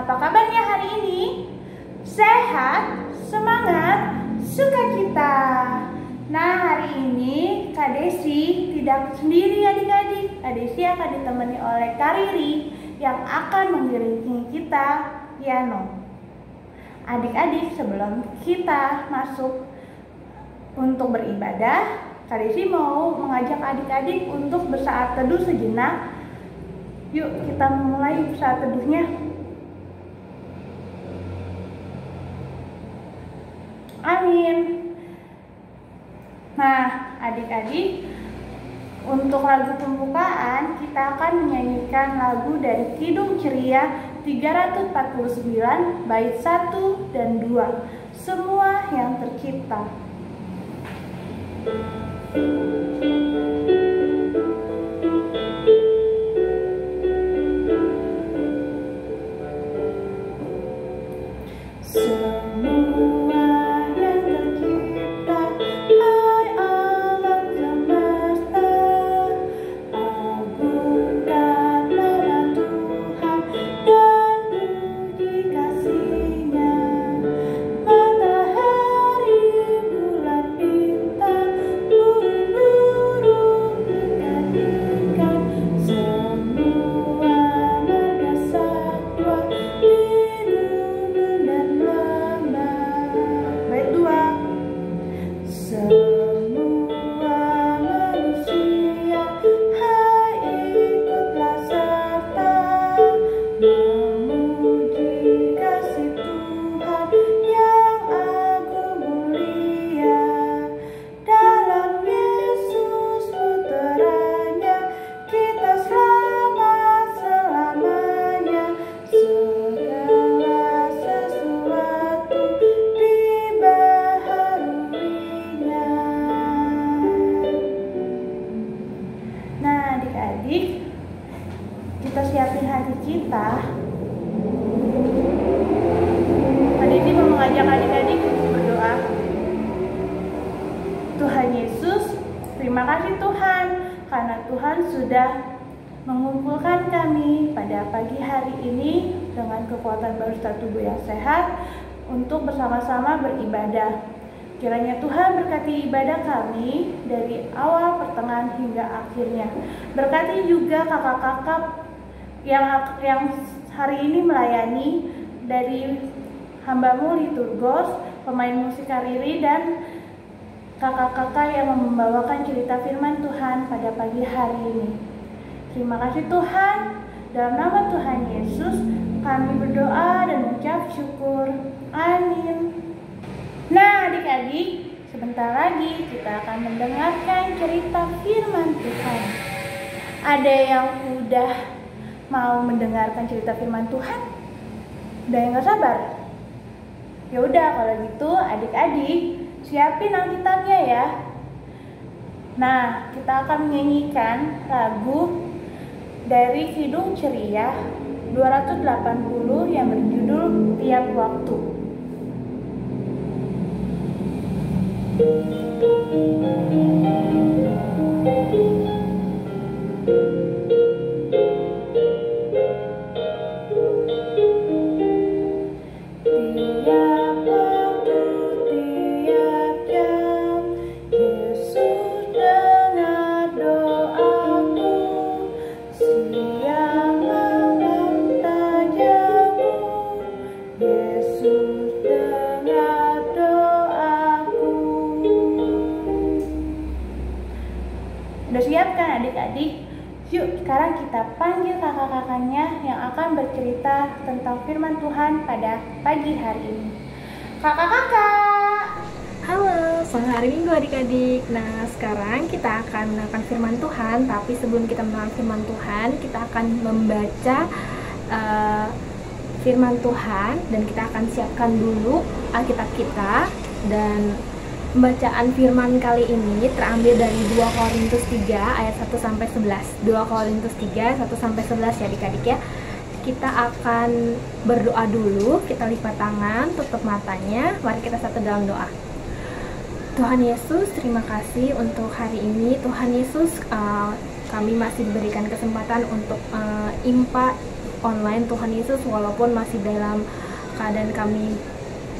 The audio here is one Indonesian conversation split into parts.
Apa kabarnya hari ini? Sehat, semangat, sukacita. Nah, hari ini Kak Desi tidak sendiri adik-adik. Kak Desi akan ditemani oleh Kak Riri yang akan mengiringi kita piano. Adik-adik, sebelum kita masuk untuk beribadah, Kak Desi mau mengajak adik-adik untuk bersaat teduh sejenak. Yuk kita mulai bersaat teduhnya. Amin. Nah, adik-adik, untuk lagu pembukaan kita akan menyanyikan lagu dari Kidung Ceria 349 bait 1 dan 2, Semua yang Tercipta. Kita siapin hati kita. Hari ini mau mengajak adik-adik berdoa. Tuhan Yesus, terima kasih Tuhan, karena Tuhan sudah mengumpulkan kami pada pagi hari ini dengan kekuatan baru tubuh yang sehat untuk bersama-sama beribadah. Kiranya Tuhan berkati ibadah kami dari awal, pertengahan, hingga akhirnya. Berkati juga kakak-kakak yang hari ini melayani, dari hamba-Mu Liturgos, pemain musik Kak Riri, dan kakak-kakak yang membawakan cerita firman Tuhan pada pagi hari ini. Terima kasih Tuhan, dalam nama Tuhan Yesus kami berdoa dan mengucap syukur. Amin. Nah adik-adik, sebentar lagi kita akan mendengarkan cerita firman Tuhan. Ada yang udah mau mendengarkan cerita firman Tuhan? Udah yang gak sabar? Ya udah, kalau gitu adik-adik siapin Alkitabnya ya. Nah, kita akan menyanyikan lagu dari Kidung Ceria 280 yang berjudul Tiap Waktu. akan bercerita tentang firman Tuhan pada pagi hari ini. Kakak-kakak, Halo, selamat hari Minggu adik-adik. Nah, sekarang kita akan mendengarkan firman Tuhan. Tapi sebelum kita mendengarkan firman Tuhan, kita akan membaca firman Tuhan. Dan kita akan siapkan dulu Alkitab kita. Dan pembacaan firman kali ini terambil dari 2 Korintus 3 ayat 1-11. 2 Korintus 3, 1-11 ya adik-adik ya. Kita akan berdoa dulu, kita lipat tangan, tutup matanya. Mari kita satu dalam doa. Tuhan Yesus, terima kasih untuk hari ini. Tuhan Yesus, kami masih diberikan kesempatan untuk IMPA online. Tuhan Yesus, walaupun masih dalam keadaan kami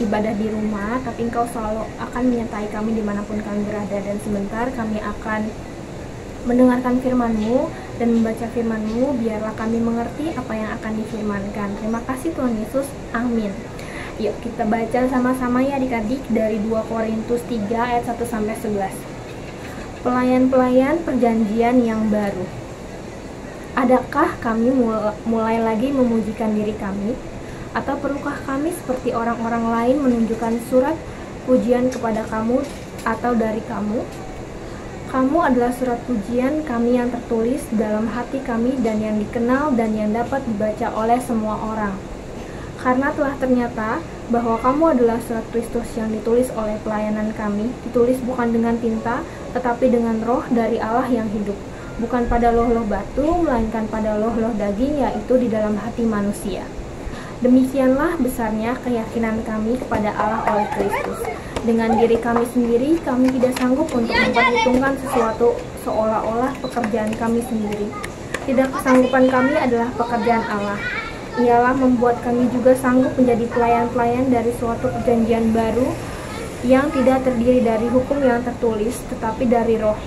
ibadah di rumah, tapi Engkau selalu akan menyertai kami dimanapun kami berada. Dan sebentar kami akan mendengarkan firman-Mu dan membaca firman-Mu, biarlah kami mengerti apa yang akan difirmankan. Terima kasih Tuhan Yesus, amin. Yuk kita baca sama-sama ya adik-adik dari 2 Korintus 3 ayat 1-11. Pelayan-pelayan perjanjian yang baru. Adakah kami mulai lagi memujikan diri kami? Atau perlukah kami seperti orang-orang lain menunjukkan surat pujian kepada kamu atau dari kamu? Kamu adalah surat pujian kami yang tertulis dalam hati kami dan yang dikenal dan yang dapat dibaca oleh semua orang. Karena telah ternyata bahwa kamu adalah surat Kristus yang ditulis oleh pelayanan kami, ditulis bukan dengan tinta, tetapi dengan roh dari Allah yang hidup, bukan pada loh-loh batu, melainkan pada loh-loh daging, yaitu di dalam hati manusia. Demikianlah besarnya keyakinan kami kepada Allah oleh Kristus. Dengan diri kami sendiri, kami tidak sanggup untuk memperhitungkan sesuatu seolah-olah pekerjaan kami sendiri. Tidak, kesanggupan kami adalah pekerjaan Allah. Ialah membuat kami juga sanggup menjadi pelayan-pelayan dari suatu perjanjian baru yang tidak terdiri dari hukum yang tertulis, tetapi dari roh.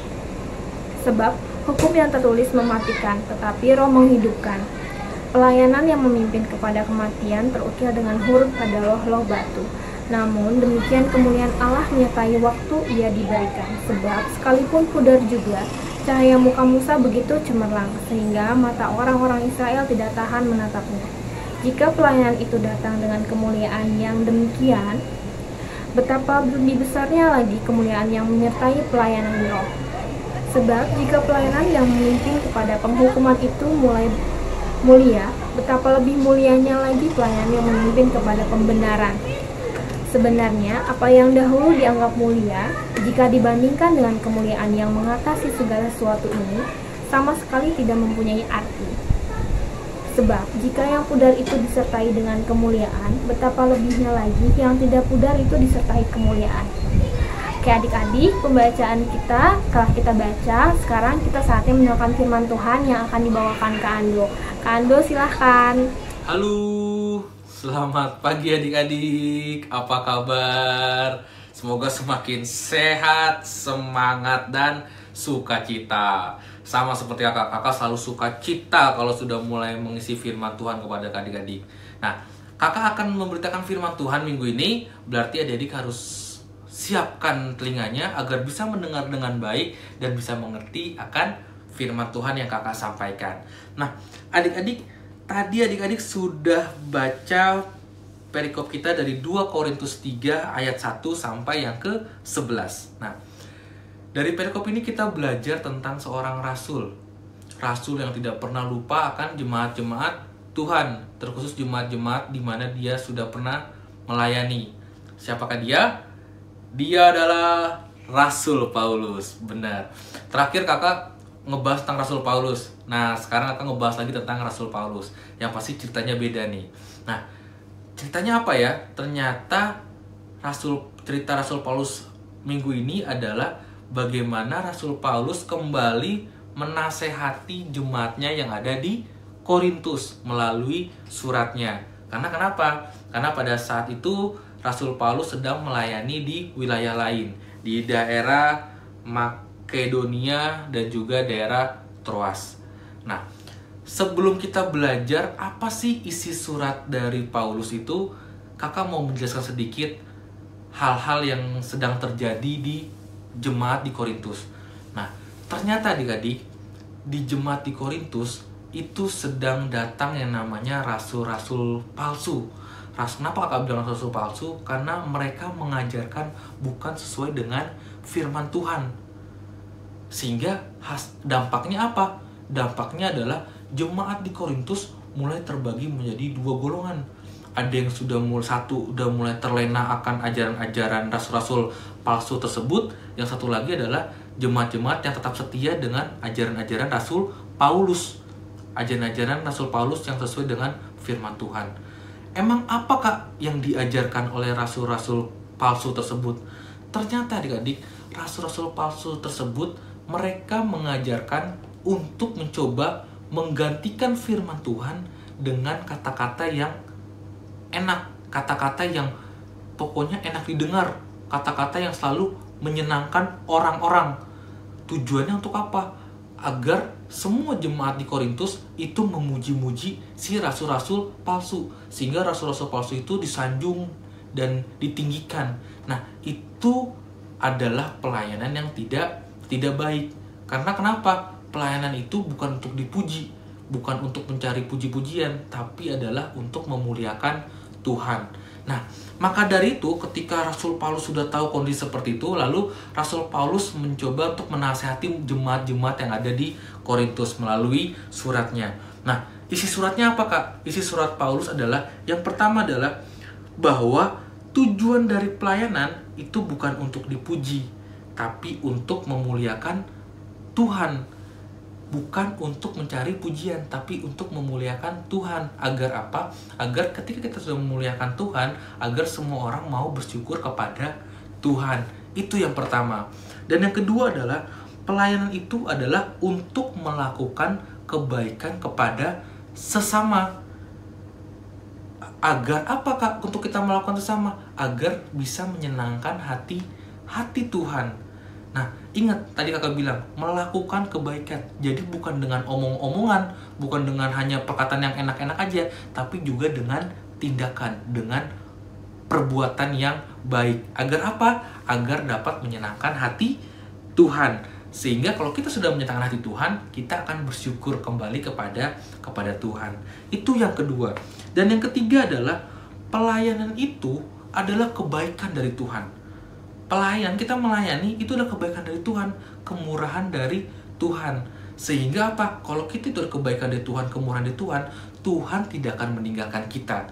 Sebab hukum yang tertulis mematikan, tetapi roh menghidupkan. Pelayanan yang memimpin kepada kematian terukir dengan huruf pada loh-loh batu. Namun demikian kemuliaan Allah menyertai waktu ia diberikan. Sebab sekalipun pudar juga, cahaya muka Musa begitu cemerlang, sehingga mata orang-orang Israel tidak tahan menatapnya. Jika pelayanan itu datang dengan kemuliaan yang demikian, betapa lebih besarnya lagi kemuliaan yang menyertai pelayanan roh. Sebab jika pelayanan yang memimpin kepada penghukuman itu mulai mulia, betapa lebih mulianya lagi pelayanan yang memimpin kepada pembenaran. Sebenarnya, apa yang dahulu dianggap mulia, jika dibandingkan dengan kemuliaan yang mengatasi segala sesuatu ini, sama sekali tidak mempunyai arti. Sebab, jika yang pudar itu disertai dengan kemuliaan, betapa lebihnya lagi yang tidak pudar itu disertai kemuliaan. Oke adik-adik, pembacaan kita telah kita baca. Sekarang kita saatnya mendengarkan firman Tuhan yang akan dibawakan Kak Ando. Kak Ando silahkan. Halo, selamat pagi adik-adik. Apa kabar? Semoga semakin sehat, semangat, dan sukacita. Sama seperti kakak selalu sukacita kalau sudah mulai mengisi firman Tuhan kepada adik-adik. Nah, kakak akan memberitakan firman Tuhan minggu ini. Berarti adik-adik harus siapkan telinganya agar bisa mendengar dengan baik dan bisa mengerti akan firman Tuhan yang kakak sampaikan. Nah, adik-adik, tadi adik-adik sudah baca perikop kita dari 2 Korintus 3 ayat 1 sampai yang ke-11. Nah, dari perikop ini kita belajar tentang seorang rasul. Rasul yang tidak pernah lupa akan jemaat-jemaat Tuhan, terkhusus jemaat-jemaat di mana dia sudah pernah melayani. Siapakah dia? Dia adalah Rasul Paulus, benar. Terakhir kakak ngebahas tentang Rasul Paulus. Nah, sekarang kakak ngebahas lagi tentang Rasul Paulus. Yang pasti ceritanya beda nih. Nah, ceritanya apa ya? Ternyata cerita Rasul Paulus minggu ini adalah bagaimana Rasul Paulus kembali menasehati jemaatnya yang ada di Korintus melalui suratnya. Karena kenapa? Karena pada saat itu Rasul Paulus sedang melayani di wilayah lain, di daerah Makedonia dan juga daerah Troas. Nah, sebelum kita belajar apa sih isi surat dari Paulus itu, kakak mau menjelaskan sedikit hal-hal yang sedang terjadi di jemaat di Korintus. Nah, ternyata adik-adik, di jemaat di Korintus itu sedang datang yang namanya rasul-rasul palsu. Kenapa kakak bilang rasul palsu? Karena mereka mengajarkan bukan sesuai dengan firman Tuhan. Sehingga dampaknya apa? Dampaknya adalah jemaat di Korintus mulai terbagi menjadi dua golongan. Ada yang sudah mulai terlena akan ajaran-ajaran rasul-rasul palsu tersebut. Yang satu lagi adalah jemaat-jemaat yang tetap setia dengan ajaran-ajaran Rasul Paulus. Ajaran-ajaran Rasul Paulus yang sesuai dengan firman Tuhan. Emang apakah yang diajarkan oleh rasul-rasul palsu tersebut? Ternyata adik-adik, rasul-rasul palsu tersebut mereka mengajarkan untuk mencoba menggantikan firman Tuhan dengan kata-kata yang enak, kata-kata yang pokoknya enak didengar, kata-kata yang selalu menyenangkan orang-orang. Tujuannya untuk apa? Agar semua jemaat di Korintus itu memuji-muji si rasul-rasul palsu, sehingga rasul-rasul palsu itu disanjung dan ditinggikan. Nah, itu adalah pelayanan yang tidak baik. Karena kenapa? Pelayanan itu bukan untuk dipuji, bukan untuk mencari puji-pujian, tapi adalah untuk memuliakan Tuhan. Nah, maka dari itu ketika Rasul Paulus sudah tahu kondisi seperti itu, lalu Rasul Paulus mencoba untuk menasihati jemaat-jemaat yang ada di Korintus melalui suratnya. Nah, isi suratnya apa, Kak? Isi surat Paulus adalah, yang pertama adalah bahwa tujuan dari pelayanan itu bukan untuk dipuji, tapi untuk memuliakan Tuhan. Bukan untuk mencari pujian, tapi untuk memuliakan Tuhan. Agar apa? Agar ketika kita sudah memuliakan Tuhan, agar semua orang mau bersyukur kepada Tuhan. Itu yang pertama. Dan yang kedua adalah, pelayanan itu adalah untuk melakukan kebaikan kepada sesama. Agar apa, Kak? Untuk kita melakukan sesama? Agar bisa menyenangkan hati Tuhan. Nah, ingat tadi kakak bilang, melakukan kebaikan. Jadi bukan dengan omong-omongan, bukan dengan hanya perkataan yang enak-enak aja, tapi juga dengan tindakan, dengan perbuatan yang baik. Agar apa? Agar dapat menyenangkan hati Tuhan. Sehingga kalau kita sudah menyenangkan hati Tuhan, kita akan bersyukur kembali kepada Tuhan. Itu yang kedua. Dan yang ketiga adalah, pelayanan itu adalah kebaikan dari Tuhan. Kita melayani itu adalah kebaikan dari Tuhan, kemurahan dari Tuhan. Sehingga apa? Kalau kita itu ada kebaikan dari Tuhan, kemurahan dari Tuhan, Tuhan tidak akan meninggalkan kita.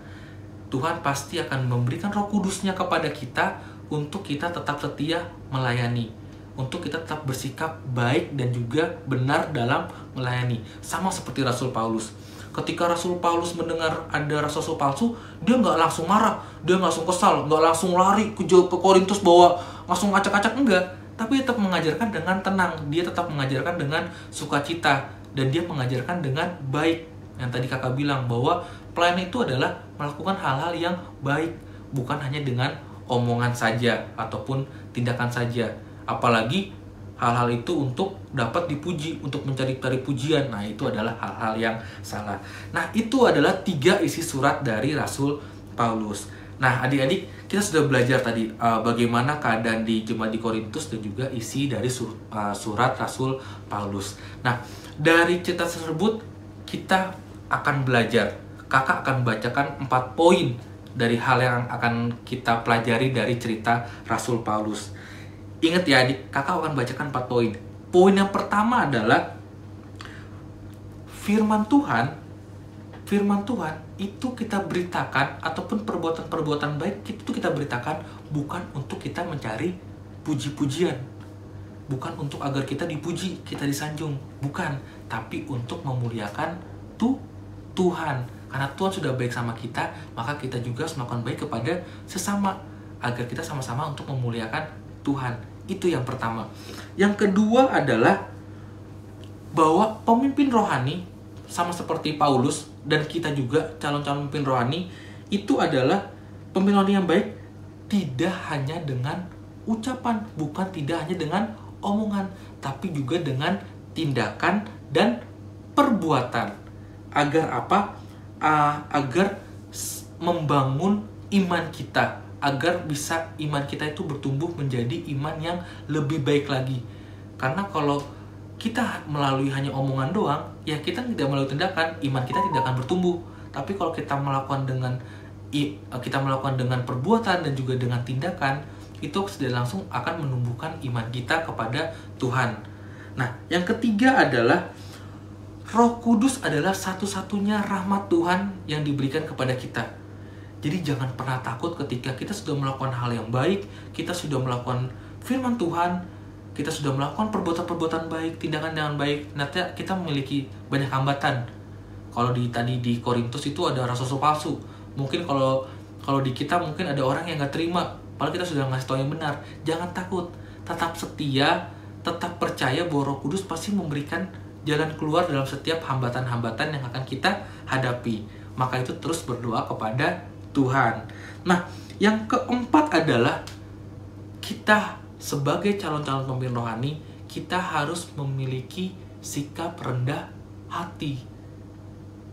Tuhan pasti akan memberikan Roh Kudus-Nya kepada kita untuk kita tetap setia melayani, untuk kita tetap bersikap baik dan juga benar dalam melayani. Sama seperti Rasul Paulus. Ketika Rasul Paulus mendengar ada rasul palsu, dia nggak langsung marah, dia nggak langsung kesal, nggak langsung lari ke Korintus bawa langsung acak-acak, enggak. Tapi tetap mengajarkan dengan tenang, dia tetap mengajarkan dengan sukacita, dan dia mengajarkan dengan baik. Yang tadi kakak bilang bahwa pelayanan itu adalah melakukan hal-hal yang baik, bukan hanya dengan omongan saja ataupun tindakan saja. Apalagi hal-hal itu untuk dapat dipuji, untuk mencari pujian. Nah, itu adalah hal-hal yang salah. Nah, itu adalah 3 isi surat dari Rasul Paulus. Nah, adik-adik, kita sudah belajar tadi bagaimana keadaan di jemaat di Korintus dan juga isi dari surat Rasul Paulus. Nah, dari cerita tersebut kita akan belajar. Kakak akan bacakan 4 poin dari hal yang akan kita pelajari dari cerita Rasul Paulus. Ingat ya adik, kakak akan bacakan 4 poin. Poin yang pertama adalah firman Tuhan itu kita beritakan, ataupun perbuatan-perbuatan baik itu kita beritakan bukan untuk kita mencari puji-pujian, bukan untuk agar kita dipuji, kita disanjung, bukan, tapi untuk memuliakan Tuhan. Karena Tuhan sudah baik sama kita, maka kita juga harus melakukan baik kepada sesama, agar kita sama-sama untuk memuliakan Tuhan. Itu yang pertama. Yang kedua adalah bahwa pemimpin rohani, sama seperti Paulus dan kita juga calon-calon pemimpin rohani, itu adalah pemimpin rohani yang baik tidak hanya dengan ucapan, bukan tidak hanya dengan omongan, tapi juga dengan tindakan dan perbuatan. Agar apa? Agar membangun iman kita, agar bisa iman kita itu bertumbuh menjadi iman yang lebih baik lagi. Karena kalau kita melalui hanya omongan doang, ya kita tidak melalui tindakan, iman kita tidak akan bertumbuh. Tapi kalau kita melakukan dengan perbuatan dan juga dengan tindakan, itu sudah langsung akan menumbuhkan iman kita kepada Tuhan. Nah, yang ketiga adalah Roh Kudus adalah satu-satunya rahmat Tuhan yang diberikan kepada kita. Jadi jangan pernah takut ketika kita sudah melakukan hal yang baik, kita sudah melakukan firman Tuhan, kita sudah melakukan perbuatan-perbuatan baik, tindakan dengan baik, nanti kita memiliki banyak hambatan. Kalau tadi di Korintus itu ada rasul palsu. Mungkin kalau di kita mungkin ada orang yang nggak terima, padahal kita sudah ngasih tahu yang benar. Jangan takut, tetap setia, tetap percaya bahwa Roh Kudus pasti memberikan jalan keluar dalam setiap hambatan-hambatan yang akan kita hadapi. Maka itu terus berdoa kepada Tuhan. Nah, yang keempat adalah kita sebagai calon-calon pemimpin rohani, kita harus memiliki sikap rendah hati.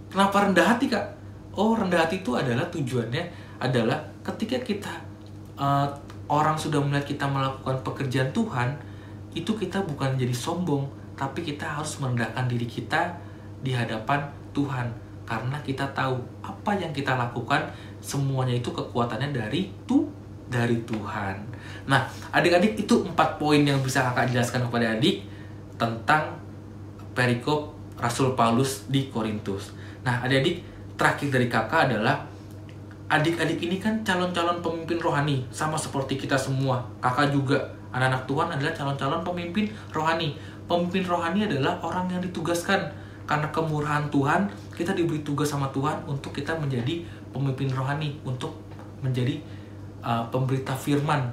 Kenapa rendah hati, Kak? Oh, rendah hati itu adalah tujuannya adalah ketika kita orang sudah melihat kita melakukan pekerjaan Tuhan, itu kita bukan jadi sombong, tapi kita harus merendahkan diri kita di hadapan Tuhan. Karena kita tahu apa yang kita lakukan semuanya itu kekuatannya dari Tuhan. Nah, adik-adik, itu 4 poin yang bisa kakak jelaskan kepada adik tentang perikop Rasul Paulus di Korintus. Nah, adik-adik, terakhir dari kakak adalah adik-adik ini kan calon-calon pemimpin rohani, sama seperti kita semua. Kakak juga, anak-anak Tuhan adalah calon-calon pemimpin rohani. Pemimpin rohani adalah orang yang ditugaskan karena kemurahan Tuhan, kita diberi tugas sama Tuhan untuk kita menjadi pemimpin rohani, untuk menjadi pemberita firman,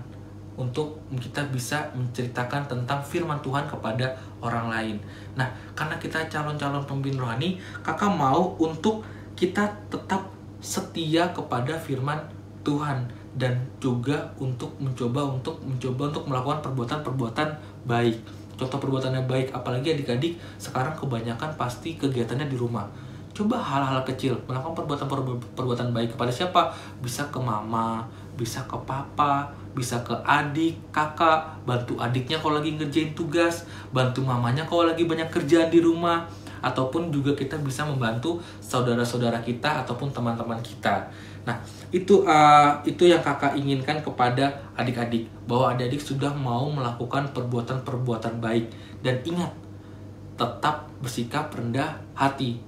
untuk kita bisa menceritakan tentang firman Tuhan kepada orang lain. Nah, karena kita calon-calon pemimpin rohani, kakak mau untuk kita tetap setia kepada firman Tuhan dan juga untuk mencoba untuk melakukan perbuatan-perbuatan baik. Contoh perbuatannya baik, apalagi adik-adik sekarang kebanyakan pasti kegiatannya di rumah. Coba hal-hal kecil, melakukan perbuatan baik kepada siapa? Bisa ke mama, bisa ke papa, bisa ke adik, kakak, bantu adiknya kalau lagi ngerjain tugas, bantu mamanya kalau lagi banyak kerjaan di rumah, ataupun juga kita bisa membantu saudara-saudara kita ataupun teman-teman kita. Nah, itu yang kakak inginkan kepada adik-adik, bahwa adik-adik sudah mau melakukan perbuatan-perbuatan baik. Dan ingat, tetap bersikap rendah hati.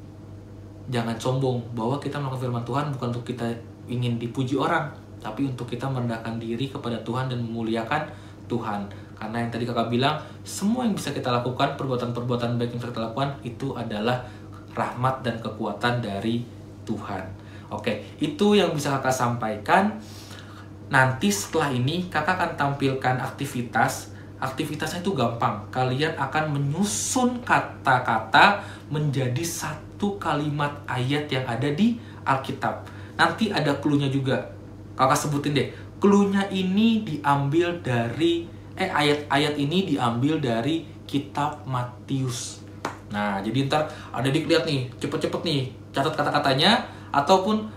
Jangan sombong bahwa kita melakukan firman Tuhan bukan untuk kita ingin dipuji orang, tapi untuk kita merendahkan diri kepada Tuhan dan memuliakan Tuhan. Karena yang tadi kakak bilang, semua yang bisa kita lakukan, perbuatan-perbuatan baik yang bisa kita lakukan, itu adalah rahmat dan kekuatan dari Tuhan. Oke, itu yang bisa kakak sampaikan. Nanti setelah ini kakak akan tampilkan aktivitas. Aktivitasnya itu gampang. Kalian akan menyusun kata-kata menjadi satu kalimat ayat yang ada di Alkitab. Nanti ada clue-nya juga. Kakak sebutin deh. Clue-nya ini diambil dari ayat-ayat ini diambil dari kitab Matius. Nah, jadi ntar adik lihat nih, cepet-cepet nih, catat kata-katanya, ataupun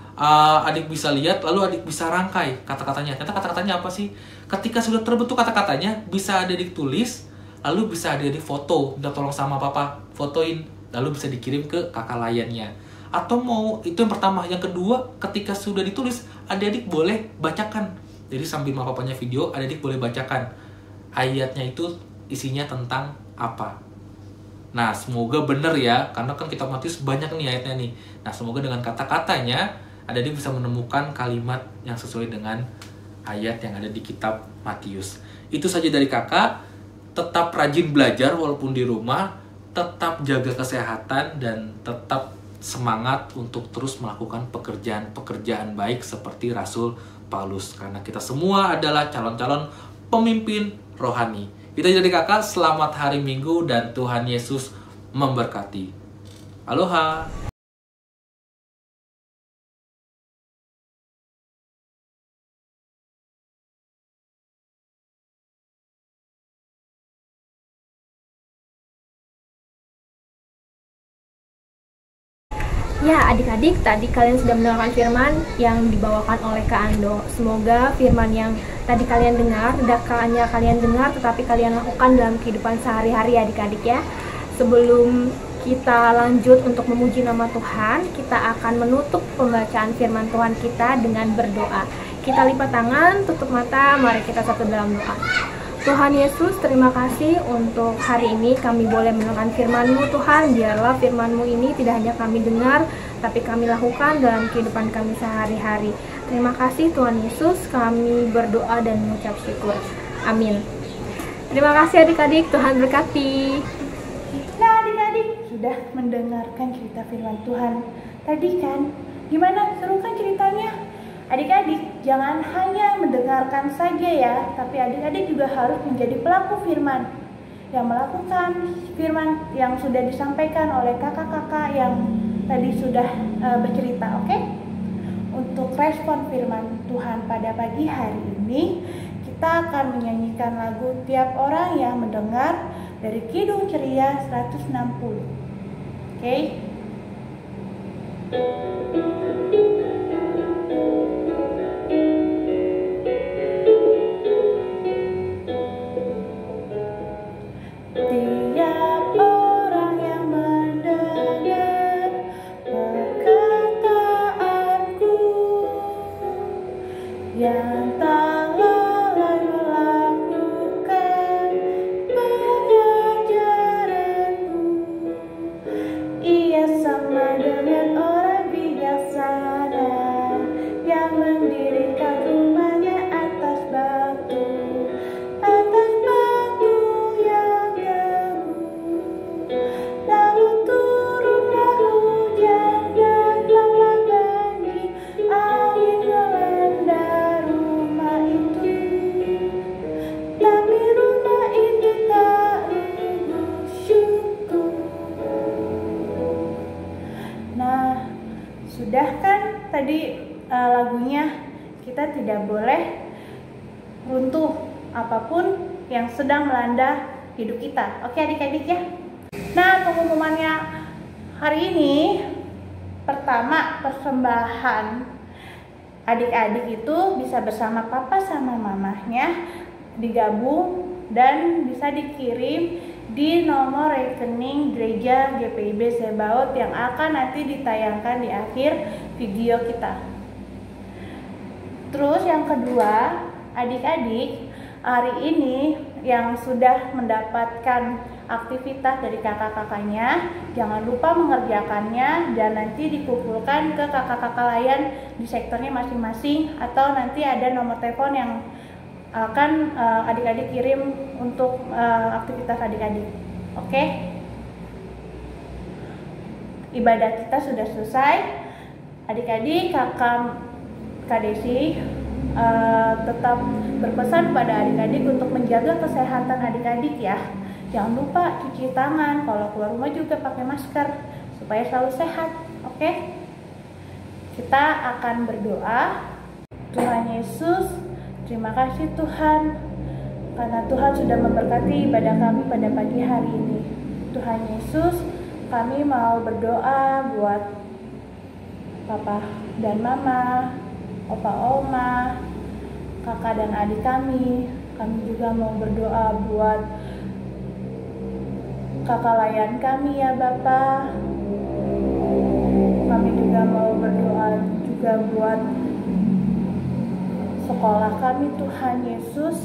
adik bisa lihat, lalu adik bisa rangkai kata-katanya. Kata-katanya apa sih? Ketika sudah terbentuk kata-katanya, bisa adik tulis, lalu bisa adik foto, minta tolong sama papa, fotoin, lalu bisa dikirim ke kakak layannya. Atau mau, itu yang pertama. Yang kedua, ketika sudah ditulis, adik-adik boleh bacakan. Jadi sambil mama papanya video, adik-adik boleh bacakan ayatnya itu isinya tentang apa. Nah, semoga bener ya, karena kan kitab Matius banyak nih ayatnya nih. Nah, semoga dengan kata-katanya adik-adik bisa menemukan kalimat yang sesuai dengan ayat yang ada di kitab Matius. Itu saja dari kakak. Tetap rajin belajar walaupun di rumah, tetap jaga kesehatan, dan tetap semangat untuk terus melakukan pekerjaan-pekerjaan baik seperti Rasul Paulus. Karena kita semua adalah calon-calon pemimpin rohani. Itu aja dari kakak. Selamat hari Minggu dan Tuhan Yesus memberkati. Aloha. Ya, adik-adik, tadi kalian sudah mendengarkan firman yang dibawakan oleh Kak Ando. Semoga firman yang tadi kalian dengar, tidak hanya kalian dengar, tetapi kalian lakukan dalam kehidupan sehari-hari adik-adik ya. Sebelum kita lanjut untuk memuji nama Tuhan, kita akan menutup pembacaan firman Tuhan kita dengan berdoa. Kita lipat tangan, tutup mata, mari kita satu dalam doa. Tuhan Yesus, terima kasih untuk hari ini kami boleh mendengarkan firman-Mu Tuhan. Biarlah firman-Mu ini tidak hanya kami dengar, tapi kami lakukan dalam kehidupan kami sehari-hari. Terima kasih Tuhan Yesus, kami berdoa dan mengucap syukur. Amin. Terima kasih adik-adik, Tuhan berkati. Nah adik-adik, sudah mendengarkan cerita firman Tuhan tadi kan? Gimana? Seru kan ceritanya? Adik-adik, jangan hanya mendengarkan saja ya, tapi adik-adik juga harus menjadi pelaku firman yang melakukan firman yang sudah disampaikan oleh kakak-kakak yang tadi sudah bercerita, oke? Untuk respon firman Tuhan pada pagi hari ini, kita akan menyanyikan lagu Tiap Orang Yang Mendengar dari Kidung Ceria 160. Oke? Tiap orang yang mendengar perkataanku, yang tak lalai melakukan pengajaranmu, ia sama dengan orang bijaksana yang mendirikan rumahnya atas batu yang teguh. Lalu turunlah hujan, datanglah banjir, angin melanda rumah itu, tapi rumah itu tak rubuh syukur. Nah, sudah kan tadi lagunya, kita tidak boleh runtuh apapun yang sedang melanda hidup kita. Oke adik-adik ya. Nah, pengumumannya hari ini, pertama, persembahan adik-adik itu bisa bersama papa sama mamahnya digabung dan bisa dikirim di nomor rekening gereja GPIB Sebaot yang akan nanti ditayangkan di akhir video kita. Terus yang kedua, adik-adik hari ini yang sudah mendapatkan aktivitas dari kakak-kakaknya, jangan lupa mengerjakannya dan nanti dikumpulkan ke kakak-kakak lain di sektornya masing-masing, atau nanti ada nomor telepon yang akan adik-adik kirim untuk aktivitas adik-adik. Oke? Ibadah kita sudah selesai. Adik-adik, Kak Desi tetap berpesan pada adik-adik untuk menjaga kesehatan adik-adik ya. Jangan lupa cuci tangan, kalau keluar rumah juga pakai masker supaya selalu sehat. Oke? Kita akan berdoa. Tuhan Yesus, terima kasih Tuhan, karena Tuhan sudah memberkati ibadah kami pada pagi hari ini. Tuhan Yesus, kami mau berdoa buat Papa dan Mama, Opa Oma, kakak dan adik kami. Kami juga mau berdoa buat kakak layan kami ya Bapak. Kami juga mau berdoa juga buat sekolah kami Tuhan Yesus.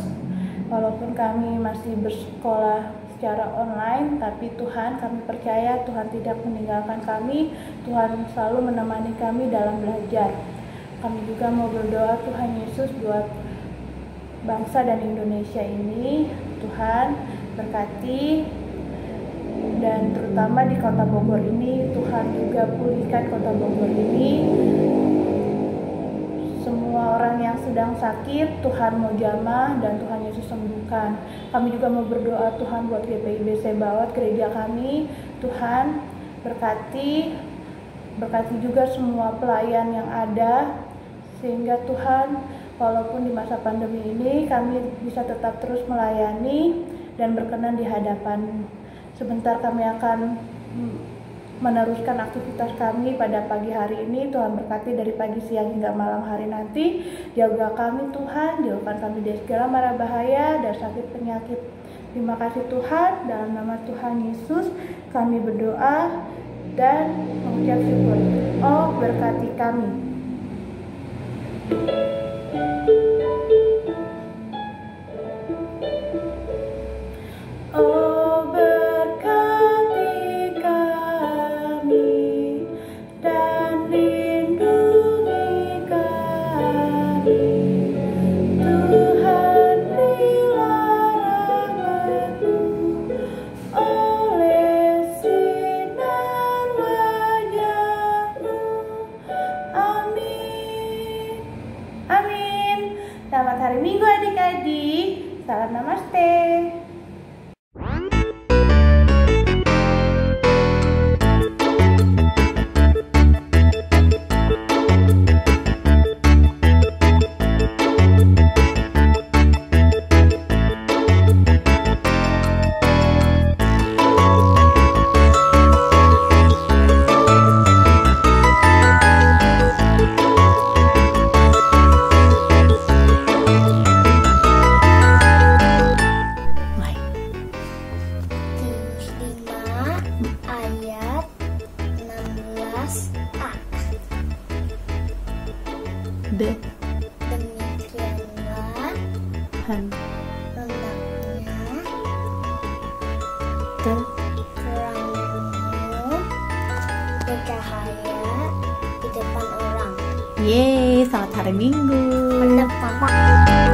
Walaupun kami masih bersekolah secara online, tapi Tuhan, kami percaya Tuhan tidak meninggalkan kami. Tuhan selalu menemani kami dalam belajar. Kami juga mau berdoa Tuhan Yesus buat bangsa dan Indonesia ini. Tuhan berkati, dan terutama di kota Bogor ini, Tuhan juga pulihkan kota Bogor ini. Semua orang yang sedang sakit, Tuhan mau jamah dan Tuhan Yesus sembuhkan. Kami juga mau berdoa Tuhan buat GPIB Sebaot, gereja kami. Tuhan berkati juga semua pelayan yang ada, sehingga Tuhan, walaupun di masa pandemi ini kami bisa tetap terus melayani dan berkenan di hadapan-Mu. Sebentar kami akan meneruskan aktivitas kami pada pagi hari ini. Tuhan berkati dari pagi, siang hingga malam hari nanti. Jaga kami Tuhan, jauhkan kami dari segala mara bahaya dan sakit penyakit. Terima kasih Tuhan, dalam nama Tuhan Yesus Kami berdoa dan mengucap syukur. Oh, berkati kami. Oh, berkati kami dan lindungi kami. Tuhan, berilah rahmat-Mu oleh sinar wajah-Mu. Amin. Amin. Selamat hari Minggu adik-adik. Salam namaste. Ayat 16a. Demikianlah hendaknya terangmu bercahaya di depan orang. Yeay, selamat hari Minggu. Benar, Papa.